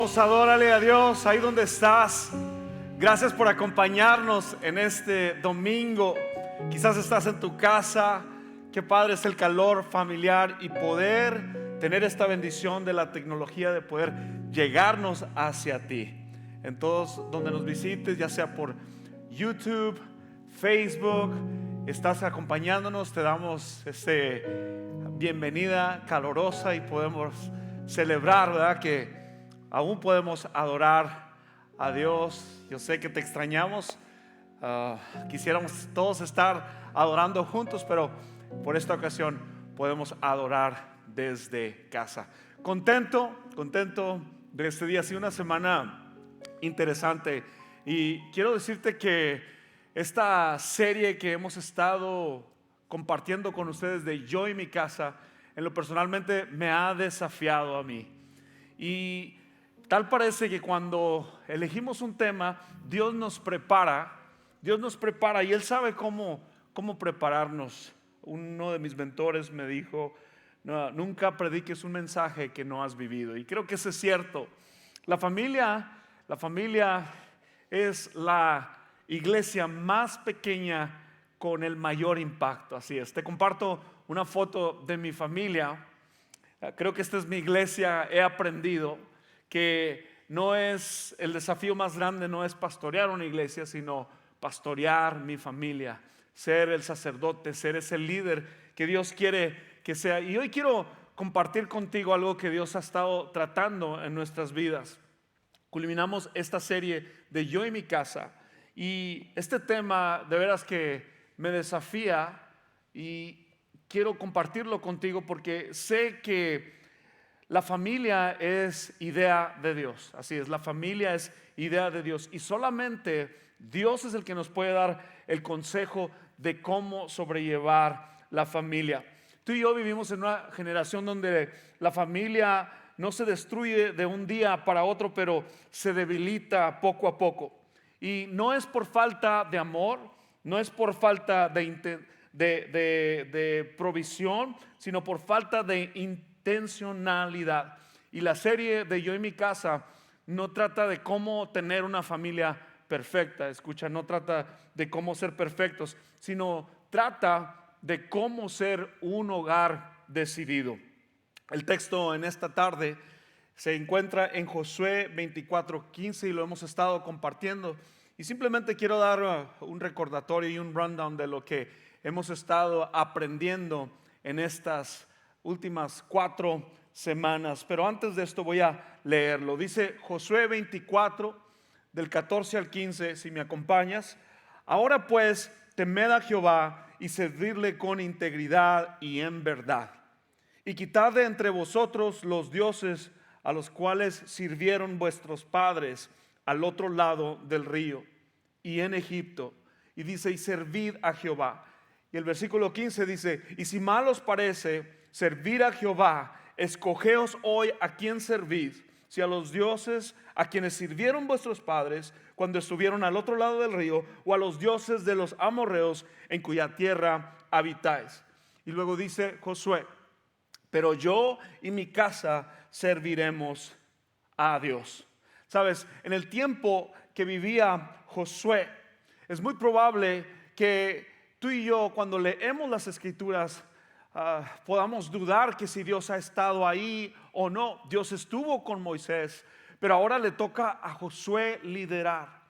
Adórale a Dios ahí donde estás. Gracias por acompañarnos en este domingo. Quizás estás en tu casa. Qué padre es el calor familiar y poder tener esta bendición de la tecnología, de poder llegarnos hacia ti. En todos donde nos visites, ya sea por YouTube, Facebook, estás acompañándonos, te damos bienvenida calorosa y podemos celebrar, ¿verdad?, que aún podemos adorar a Dios. Yo sé que te extrañamos. Quisiéramos todos estar adorando juntos, pero por esta ocasión podemos adorar desde casa. Contento de este día. Ha sido una semana interesante y quiero decirte que esta serie que hemos estado compartiendo con ustedes de Yo y mi casa, en lo personalmente me ha desafiado a mí. Y tal parece que cuando elegimos un tema, Dios nos prepara y Él sabe cómo prepararnos. Uno de mis mentores me dijo: "No, nunca prediques un mensaje que no has vivido". Y creo que eso es cierto. La familia es la iglesia más pequeña con el mayor impacto. Así es. Te comparto una foto de mi familia. Creo que esta es mi iglesia. He aprendido que no es el desafío más grande, no es pastorear una iglesia, sino pastorear mi familia, ser el sacerdote, ser ese líder que Dios quiere que sea. Y hoy quiero compartir contigo algo que Dios ha estado tratando en nuestras vidas. Culminamos esta serie de Yo y mi casa, y este tema de veras que me desafía y quiero compartirlo contigo porque sé que la familia es idea de Dios. Así es, la familia es idea de Dios y solamente Dios es el que nos puede dar el consejo de cómo sobrellevar la familia. Tú y yo vivimos en una generación donde la familia no se destruye de un día para otro, pero se debilita poco a poco. Y no es por falta de amor, no es por falta de provisión, sino por falta de intencionalidad. Y la serie de Yo y mi casa no trata de cómo tener una familia perfecta. Escucha, no trata de cómo ser perfectos, sino trata de cómo ser un hogar decidido. El texto en esta tarde se encuentra en Josué 24:15 y lo hemos estado compartiendo. Y simplemente quiero dar un recordatorio y un rundown de lo que hemos estado aprendiendo en estas últimas 4 semanas. Pero antes de esto voy a leerlo. Dice Josué 24, del 14 al 15, si me acompañas. Ahora pues, temed a Jehová y servirle con integridad y en verdad. Y quitad de entre vosotros los dioses a los cuales sirvieron vuestros padres al otro lado del río y en Egipto. Y dice: y servid a Jehová. Y el versículo 15 dice: y si mal os parece servir a Jehová, escogeos hoy a quién servís, si a los dioses a quienes sirvieron vuestros padres cuando estuvieron al otro lado del río, o a los dioses de los amorreos en cuya tierra habitáis. Y luego dice Josué: pero yo y mi casa serviremos a Dios. Sabes, en el tiempo que vivía Josué, es muy probable que tú y yo, cuando leemos las escrituras, podamos dudar que si Dios ha estado ahí o no. Dios estuvo con Moisés, pero ahora le toca a Josué liderar.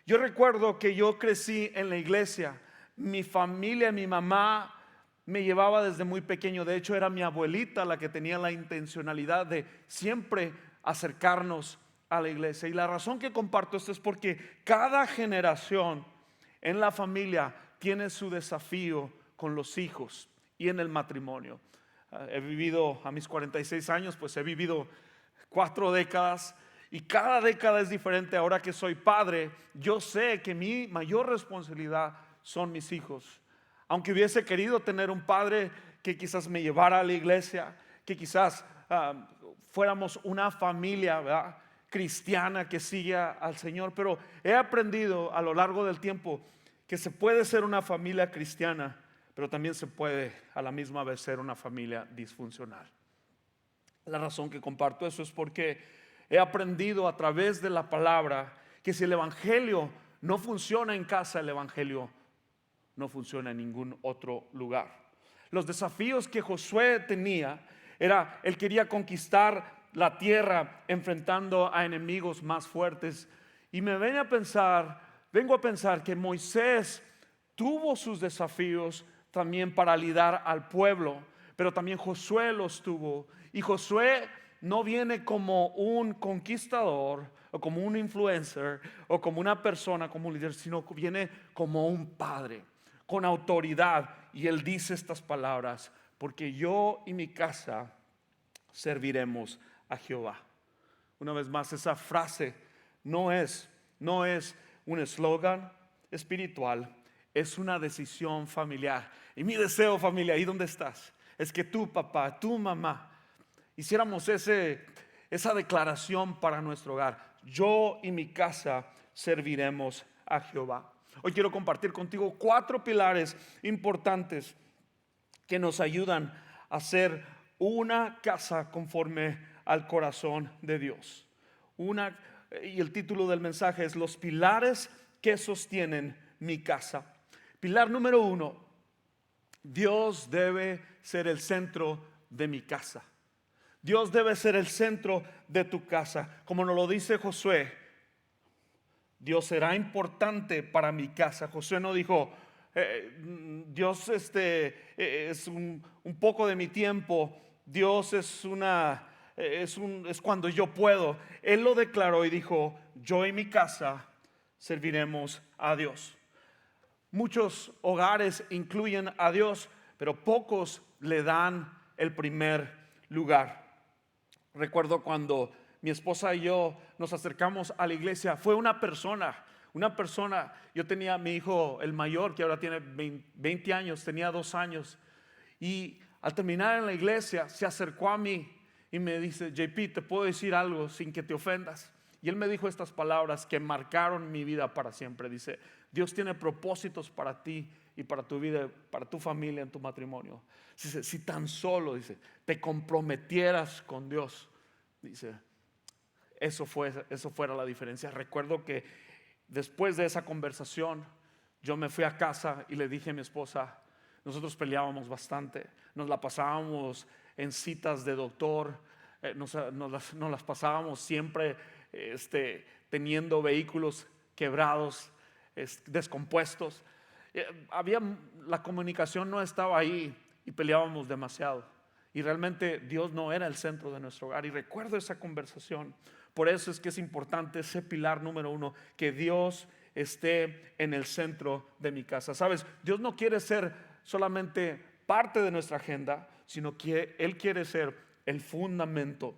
Yo recuerdo que yo crecí en la iglesia. Mi familia, mi mamá me llevaba desde muy pequeño. De hecho, era mi abuelita la que tenía la intencionalidad de siempre acercarnos a la iglesia. Y la razón que comparto esto es porque cada generación en la familia tiene su desafío con los hijos y en el matrimonio. He vivido a mis 46 años, pues he vivido 4 décadas y cada década es diferente. Ahora que soy padre, yo sé que mi mayor responsabilidad son mis hijos. Aunque hubiese querido tener un padre que quizás me llevara a la iglesia, que quizás fuéramos una familia, ¿verdad?, cristiana que sigue al Señor, pero he aprendido a lo largo del tiempo que se puede ser una familia cristiana, pero también se puede a la misma vez ser una familia disfuncional. La razón que comparto eso es porque he aprendido a través de la palabra que si el evangelio no funciona en casa, el evangelio no funciona en ningún otro lugar. Los desafíos que Josué tenía era, él quería conquistar la tierra enfrentando a enemigos más fuertes. Y vengo a pensar que Moisés tuvo sus desafíos también para liderar al pueblo, pero también Josué los tuvo. Y Josué no viene como un conquistador o como un influencer o como una persona, como un líder, sino que viene como un padre, con autoridad. Y él dice estas palabras: porque yo y mi casa serviremos a Jehová. Una vez más, esa frase no es un eslogan espiritual, es una decisión familiar. Y mi deseo, familia, ahí donde estás, es que tu papá, tu mamá, hiciéramos esa declaración para nuestro hogar: yo y mi casa serviremos a Jehová. Hoy quiero compartir contigo 4 pilares importantes que nos ayudan a ser una casa conforme al corazón de Dios. Y el título del mensaje es: los pilares que sostienen mi casa. Pilar número 1: Dios debe ser el centro de mi casa. Dios debe ser el centro de tu casa. Como nos lo dice Josué, Dios será importante para mi casa. Josué no dijo, Dios es un poco de mi tiempo, Dios es cuando yo puedo. Él lo declaró y dijo: yo y mi casa serviremos a Dios. Muchos hogares incluyen a Dios, pero pocos le dan el primer lugar. Recuerdo cuando mi esposa y yo nos acercamos a la iglesia, fue una persona. Yo tenía a mi hijo, el mayor, que ahora tiene 20 años, tenía 2 años. Y al terminar en la iglesia, se acercó a mí y me dice: JP, ¿te puedo decir algo sin que te ofendas? Y él me dijo estas palabras que marcaron mi vida para siempre. Dice: Dios tiene propósitos para ti y para tu vida, para tu familia, en tu matrimonio. Dice: si tan solo, dice, te comprometieras con Dios, dice, eso fuera la diferencia. Recuerdo que después de esa conversación, yo me fui a casa y le dije a mi esposa: nosotros peleábamos bastante, nos la pasábamos en citas de doctor, nos las pasábamos siempre teniendo vehículos quebrados, descompuestos. La comunicación no estaba ahí y peleábamos demasiado. Y realmente Dios no era el centro de nuestro hogar. Y recuerdo esa conversación. Por eso es que es importante ese pilar número 1, que Dios esté en el centro de mi casa. Sabes, Dios no quiere ser solamente parte de nuestra agenda, sino que Él quiere ser el fundamento.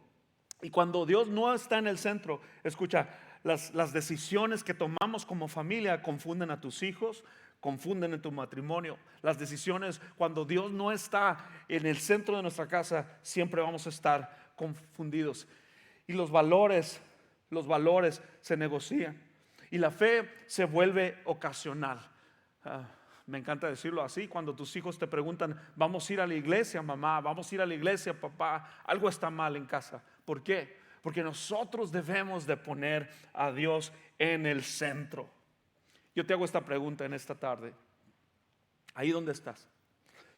Y cuando Dios no está en el centro, escucha, las decisiones que tomamos como familia confunden a tus hijos, confunden en tu matrimonio. Las decisiones, cuando Dios no está en el centro de nuestra casa, siempre vamos a estar confundidos. Y los valores se negocian. Y la fe se vuelve ocasional. Me encanta decirlo así. Cuando tus hijos te preguntan: vamos a ir a la iglesia, mamá, vamos a ir a la iglesia, papá, algo está mal en casa. ¿Por qué? Porque nosotros debemos de poner a Dios en el centro. Yo te hago esta pregunta en esta tarde. Ahí donde estás,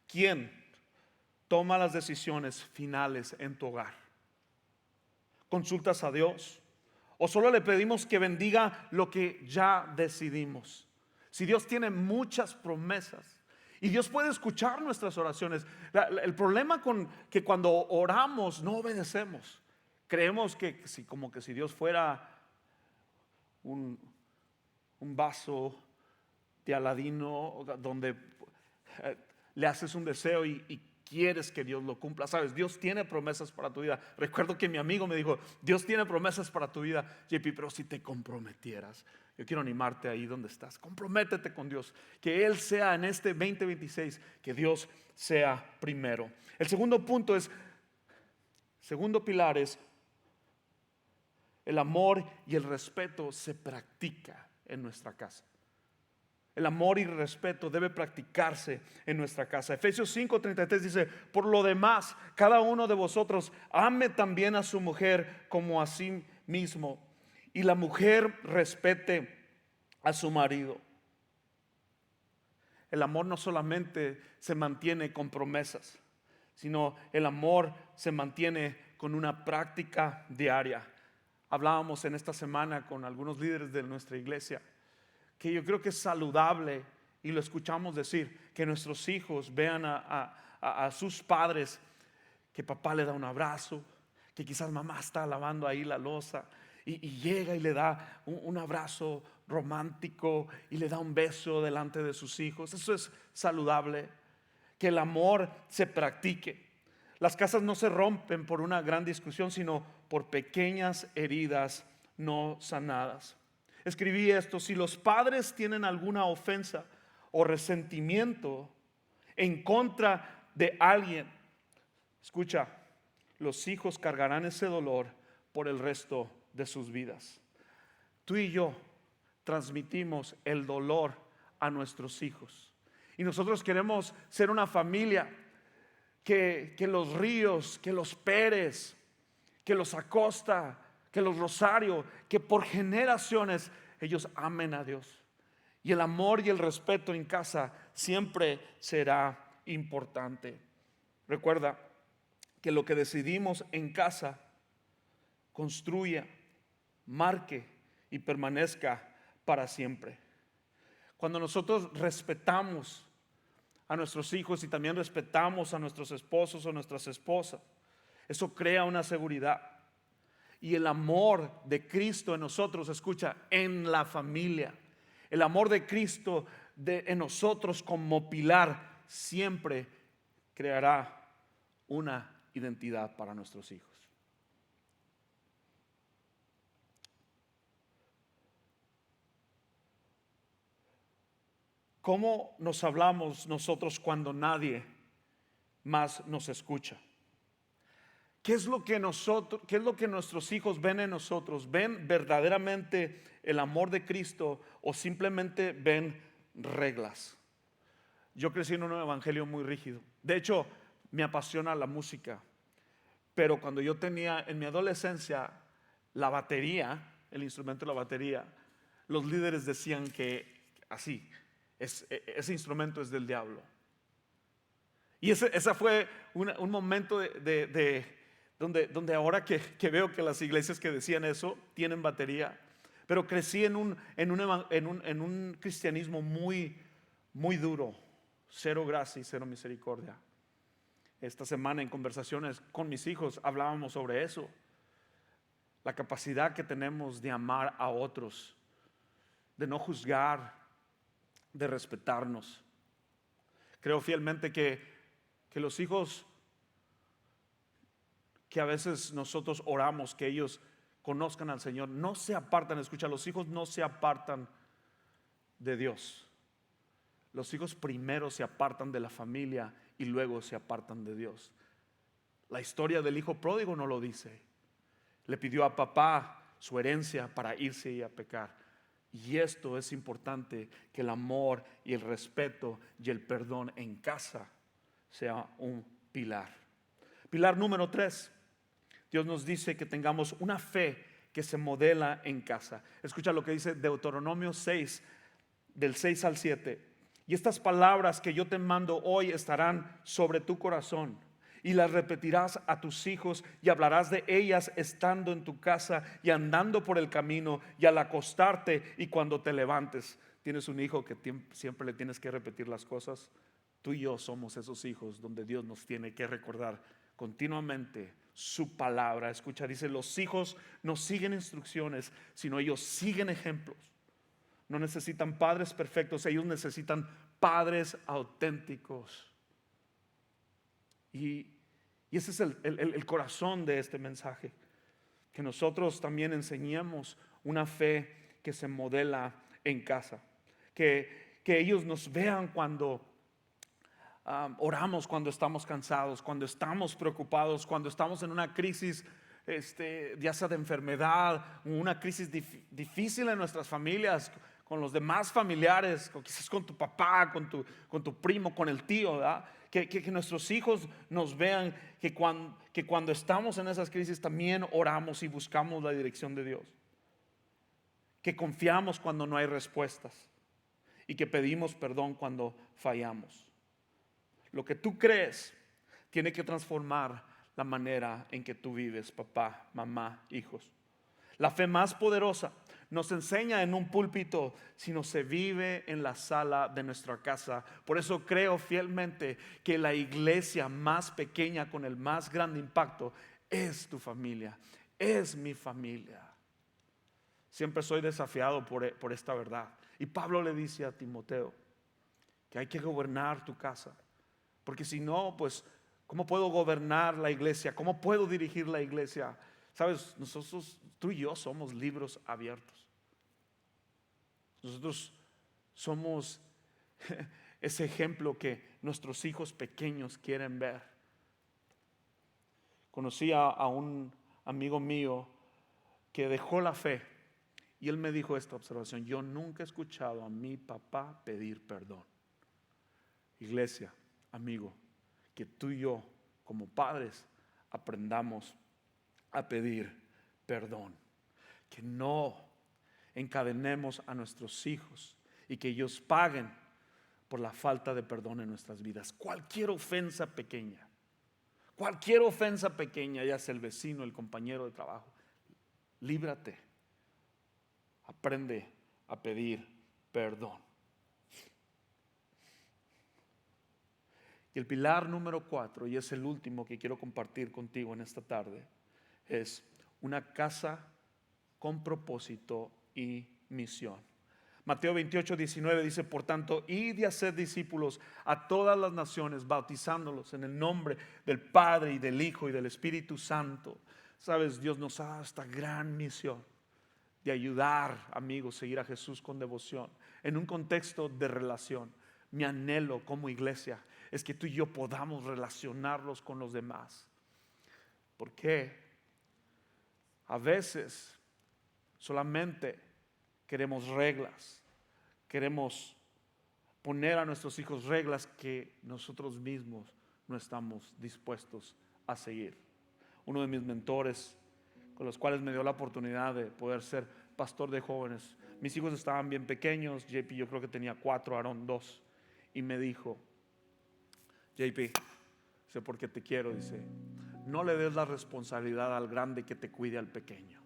¿quién toma las decisiones finales en tu hogar? ¿Consultas a Dios? ¿O solo le pedimos que bendiga lo que ya decidimos? Si Dios tiene muchas promesas y Dios puede escuchar nuestras oraciones, el problema con que cuando oramos no obedecemos. Creemos que como que si Dios fuera un vaso de Aladino donde le haces un deseo y quieres que Dios lo cumpla. Sabes, Dios tiene promesas para tu vida. Recuerdo que mi amigo me dijo: Dios tiene promesas para tu vida, JP, pero si te comprometieras. Yo quiero animarte ahí donde estás. Comprométete con Dios, que Él sea en este 2026, que Dios sea primero. El segundo pilar es: el amor y el respeto se practica en nuestra casa. El amor y el respeto debe practicarse en nuestra casa. Efesios 5:33 dice: por lo demás, cada uno de vosotros ame también a su mujer como a sí mismo y la mujer respete a su marido. El amor no solamente se mantiene con promesas, sino el amor se mantiene con una práctica diaria. Hablábamos en esta semana con algunos líderes de nuestra iglesia que yo creo que es saludable, y lo escuchamos decir, que nuestros hijos vean a sus padres, que papá le da un abrazo, que quizás mamá está lavando ahí la loza y llega y le da un abrazo romántico y le da un beso delante de sus hijos. Eso es saludable, que el amor se practique. Las casas no se rompen por una gran discusión, sino por pequeñas heridas no sanadas. Escribí esto: si los padres tienen alguna ofensa o resentimiento en contra de alguien, escucha, los hijos cargarán ese dolor por el resto de sus vidas. Tú y yo transmitimos el dolor a nuestros hijos. Y nosotros queremos ser una familia que los Ríos, que los Pérez, que los Acosta, que los Rosario, que por generaciones ellos amen a Dios. Y el amor y el respeto en casa siempre será importante. Recuerda que lo que decidimos en casa construya, marque y permanezca para siempre. Cuando nosotros respetamos a nuestros hijos y también respetamos a nuestros esposos o nuestras esposas, eso crea una seguridad. Y el amor de Cristo en nosotros, escucha, en la familia, el amor de Cristo en nosotros como pilar, siempre creará una identidad para nuestros hijos. ¿Cómo nos hablamos nosotros cuando nadie más nos escucha? ¿Qué es lo que nuestros hijos ven en nosotros? ¿Ven verdaderamente el amor de Cristo o simplemente ven reglas? Yo crecí en un evangelio muy rígido. De hecho, me apasiona la música. Pero cuando yo tenía en mi adolescencia la batería, el instrumento de la batería, los líderes decían que así, ese instrumento es del diablo. Y ese fue un momento donde ahora que veo que las iglesias que decían eso tienen batería. Pero crecí en un cristianismo muy, muy duro. Cero gracia y cero misericordia. Esta semana en conversaciones con mis hijos hablábamos sobre eso. La capacidad que tenemos de amar a otros, de no juzgar, de respetarnos. Creo fielmente que los hijos que a veces nosotros oramos que ellos conozcan al Señor, no se apartan. Escucha, los hijos no se apartan de Dios. Los hijos primero se apartan de la familia y luego se apartan de Dios. La historia del hijo pródigo no lo dice. Le pidió a papá su herencia para irse y a pecar. Y esto es importante, que el amor y el respeto y el perdón en casa sea un pilar. Pilar número 3. Dios nos dice que tengamos una fe que se modela en casa. Escucha lo que dice Deuteronomio 6, del 6 al 7. Y estas palabras que yo te mando hoy estarán sobre tu corazón, y las repetirás a tus hijos, y hablarás de ellas estando en tu casa y andando por el camino y al acostarte y cuando te levantes. Tienes un hijo que siempre le tienes que repetir las cosas. Tú y yo somos esos hijos donde Dios nos tiene que recordar continuamente su palabra. Escucha, dice, los hijos no siguen instrucciones, sino ellos siguen ejemplos. No necesitan padres perfectos, ellos necesitan padres auténticos. Y ese es el corazón de este mensaje, que nosotros también enseñemos una fe que se modela en casa, que ellos nos vean cuando oramos, cuando estamos cansados, cuando estamos preocupados, cuando estamos en una crisis, ya sea de enfermedad, una crisis difícil en nuestras familias, con los demás familiares, quizás con tu papá, con tu primo, con el tío, ¿verdad? que nuestros hijos nos vean que cuando estamos en esas crisis también oramos y buscamos la dirección de Dios. Que confiamos cuando no hay respuestas y que pedimos perdón cuando fallamos. Lo que tú crees tiene que transformar la manera en que tú vives, papá, mamá, hijos. La fe más poderosa no se enseña en un púlpito, sino se vive en la sala de nuestra casa. Por eso creo fielmente que la iglesia más pequeña con el más grande impacto es tu familia, es mi familia. Siempre soy desafiado por esta verdad. Y Pablo le dice a Timoteo que hay que gobernar tu casa. Porque si no, pues, ¿cómo puedo gobernar la iglesia? ¿Cómo puedo dirigir la iglesia? Sabes, nosotros, tú y yo somos libros abiertos. Nosotros somos ese ejemplo que nuestros hijos pequeños quieren ver. Conocí a un amigo mío que dejó la fe y él me dijo esta observación: yo nunca he escuchado a mi papá pedir perdón. Iglesia, amigo, que tú y yo como padres aprendamos a pedir perdón, que no encadenemos a nuestros hijos y que ellos paguen por la falta de perdón en nuestras vidas. Cualquier ofensa pequeña, ya sea el vecino, el compañero de trabajo, líbrate, aprende a pedir perdón. Y el pilar número 4, y es el último que quiero compartir contigo en esta tarde, es una casa con propósito y misión. Mateo 28:19 dice: por tanto, id y haced discípulos a todas las naciones, bautizándolos en el nombre del Padre y del Hijo y del Espíritu Santo. Sabes, Dios nos ha dado esta gran misión de ayudar, amigos, a seguir a Jesús con devoción, en un contexto de relación. Mi anhelo como iglesia es que tú y yo podamos relacionarlos con los demás. ¿Por qué? A veces solamente queremos reglas, queremos poner a nuestros hijos reglas que nosotros mismos no estamos dispuestos a seguir. Uno de mis mentores, con los cuales me dio la oportunidad de poder ser pastor de jóvenes, mis hijos estaban bien pequeños. JP yo creo que tenía 4, Aarón 2, y me dijo: JP, sé por qué te quiero, dice, no le des la responsabilidad al grande que te cuide al pequeño.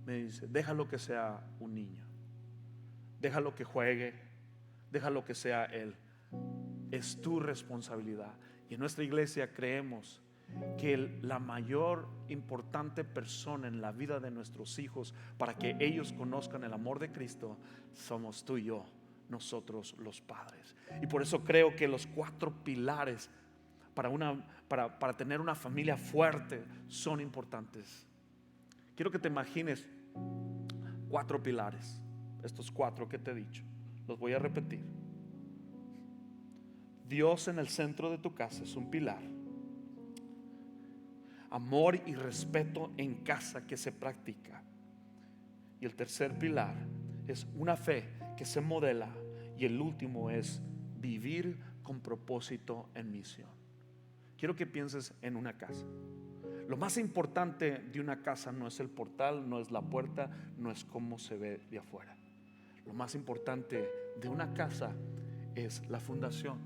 Me dice, déjalo que sea un niño, déjalo que juegue, déjalo que sea él. Es tu responsabilidad. Y en nuestra iglesia creemos que la mayor importante persona en la vida de nuestros hijos, para que ellos conozcan el amor de Cristo, somos tú y yo, nosotros los padres. Y por eso creo que los 4 pilares para tener una familia fuerte son importantes. Quiero que te imagines 4 pilares. Estos 4 que te he dicho, los voy a repetir. Dios en el centro de tu casa es un pilar. Amor y respeto en casa que se practica. Y el tercer pilar es una fe que se modela. Y el último es vivir con propósito en misión. Quiero que pienses en una casa. Lo más importante de una casa no es el portal, no es la puerta, no es cómo se ve de afuera. Lo más importante de una casa es la fundación.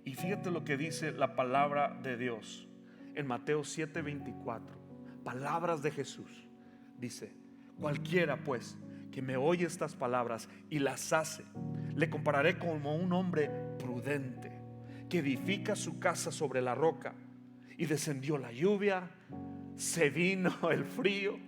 Y fíjate lo que dice la palabra de Dios en Mateo 7:24. Palabras de Jesús. Dice: cualquiera pues que me oye estas palabras y las hace, le compararé como un hombre prudente que edifica su casa sobre la roca. Y descendió la lluvia, se vino el frío,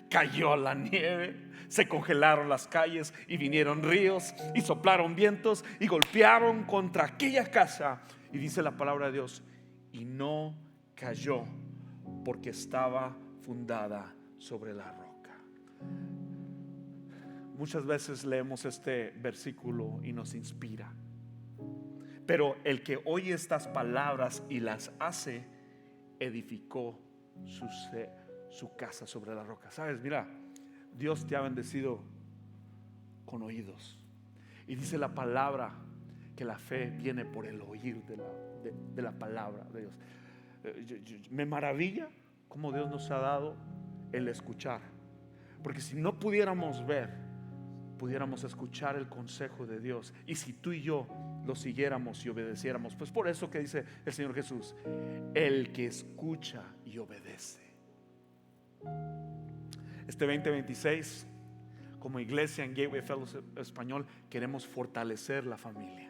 cayó la nieve, se congelaron las calles y vinieron ríos y soplaron vientos y golpearon contra aquella casa. Y dice la palabra de Dios: y no cayó porque estaba fundada sobre la roca. Muchas veces leemos este versículo y nos inspira, pero el que oye estas palabras y las hace, edificó su casa sobre la roca. Sabes, mira, Dios te ha bendecido con oídos. Y dice la palabra que la fe viene por el oír de la palabra de Dios. Me maravilla cómo Dios nos ha dado el escuchar, porque si no pudiéramos ver, pudiéramos escuchar el consejo de Dios, y si tú y yo lo siguiéramos y obedeciéramos, pues por eso que dice el Señor Jesús, el que escucha y obedece. Este 2026, como iglesia en Gateway Fellowship Español, queremos fortalecer la familia.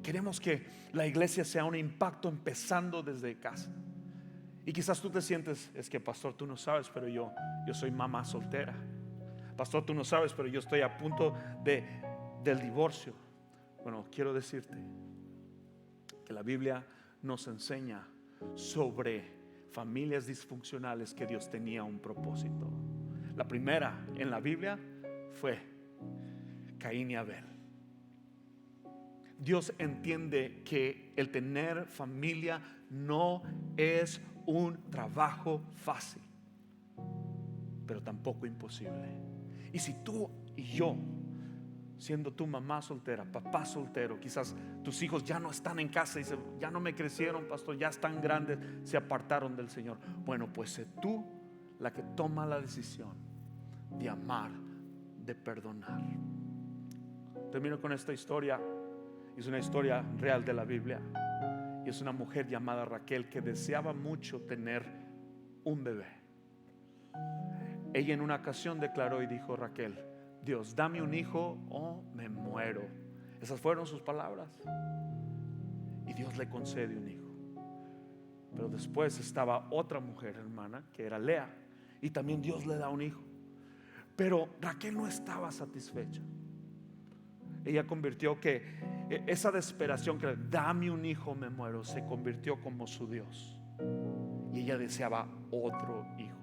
Queremos que la iglesia sea un impacto empezando desde casa. Y quizás tú te sientes, es que pastor, tú no sabes, pero yo soy mamá soltera. Pastor, tú no sabes, pero yo estoy a punto del divorcio. Bueno, quiero decirte que la Biblia nos enseña sobre familias disfuncionales que Dios tenía un propósito. La primera en la Biblia fue Caín y Abel. Dios entiende que el tener familia no es un trabajo fácil, pero tampoco imposible. Y si tú y yo, siendo tu mamá soltera, papá soltero, quizás tus hijos ya no están en casa y ya no me crecieron, pastor, ya están grandes, se apartaron del Señor. Bueno, pues sé tú la que toma la decisión de amar, de perdonar. Termino con esta historia. Es una historia real de la Biblia, y es una mujer llamada Raquel que deseaba mucho tener un bebé. Ella en una ocasión declaró y dijo: Raquel, Dios, dame un hijo o me muero. Esas fueron sus palabras, y Dios le concede un hijo. Pero después estaba otra mujer, hermana, que era Lea, y también Dios le da un hijo. Pero Raquel no estaba satisfecha. Ella convirtió que esa desesperación, que dame un hijo, me muero, se convirtió como su Dios, y ella deseaba otro hijo.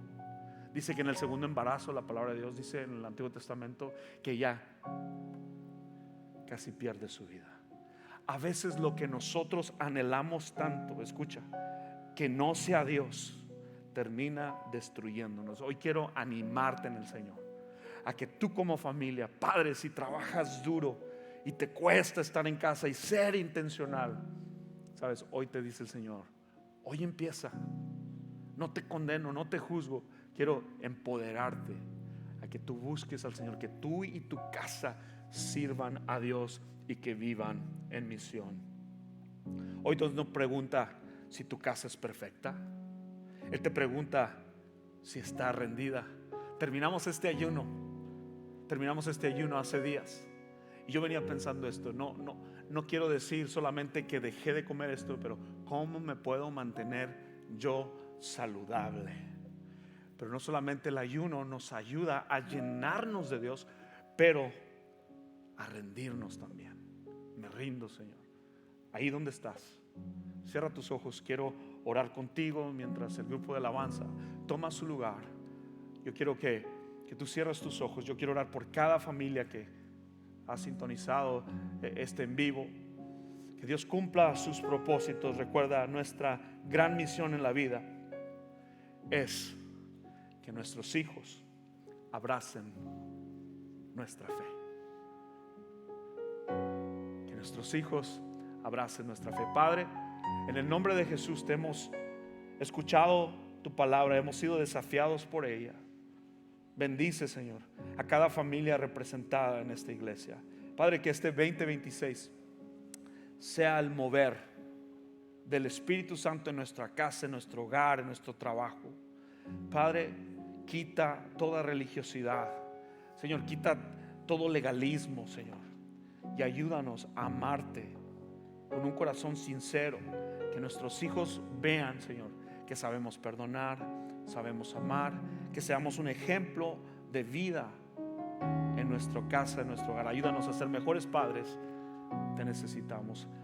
Dice que en el segundo embarazo, la palabra de Dios dice en el Antiguo Testamento que ella casi pierde su vida. A veces lo que nosotros anhelamos tanto, escucha, que no sea Dios, termina destruyéndonos. Hoy quiero animarte en el Señor a que tú como familia, padre, si trabajas duro y te cuesta estar en casa y ser intencional, sabes, hoy te dice el Señor, hoy empieza. No te condeno, no te juzgo. Quiero empoderarte a que tú busques al Señor, que tú y tu casa sirvan a Dios y que vivan en misión. Hoy Dios no pregunta si tu casa es perfecta. Él te pregunta si está rendida. Terminamos este ayuno hace días, y yo venía pensando esto. No quiero decir solamente que dejé de comer esto, pero ¿cómo me puedo mantener yo saludable? Pero no solamente el ayuno nos ayuda a llenarnos de Dios, pero a rendirnos también. Me rindo, Señor. Ahí donde estás, cierra tus ojos. Quiero orar contigo mientras el grupo de alabanza toma su lugar. Yo quiero que tú cierres tus ojos. Yo quiero orar por cada familia que ha sintonizado este en vivo. Que Dios cumpla sus propósitos. Recuerda, nuestra gran misión en la vida es que nuestros hijos abracen nuestra fe. Que nuestros hijos abracen nuestra fe. Padre, en el nombre de Jesús, te hemos escuchado tu palabra, hemos sido desafiados por ella. Bendice, Señor, a cada familia representada en esta iglesia. Padre, que este 2026 sea el mover del Espíritu Santo en nuestra casa, en nuestro hogar, en nuestro trabajo. Padre, quita toda religiosidad, Señor, quita todo legalismo, Señor, y ayúdanos a amarte con un corazón sincero. Que nuestros hijos vean, Señor, que sabemos perdonar, sabemos amar, que seamos un ejemplo de vida en nuestra casa, en nuestro hogar. Ayúdanos a ser mejores padres. Te necesitamos.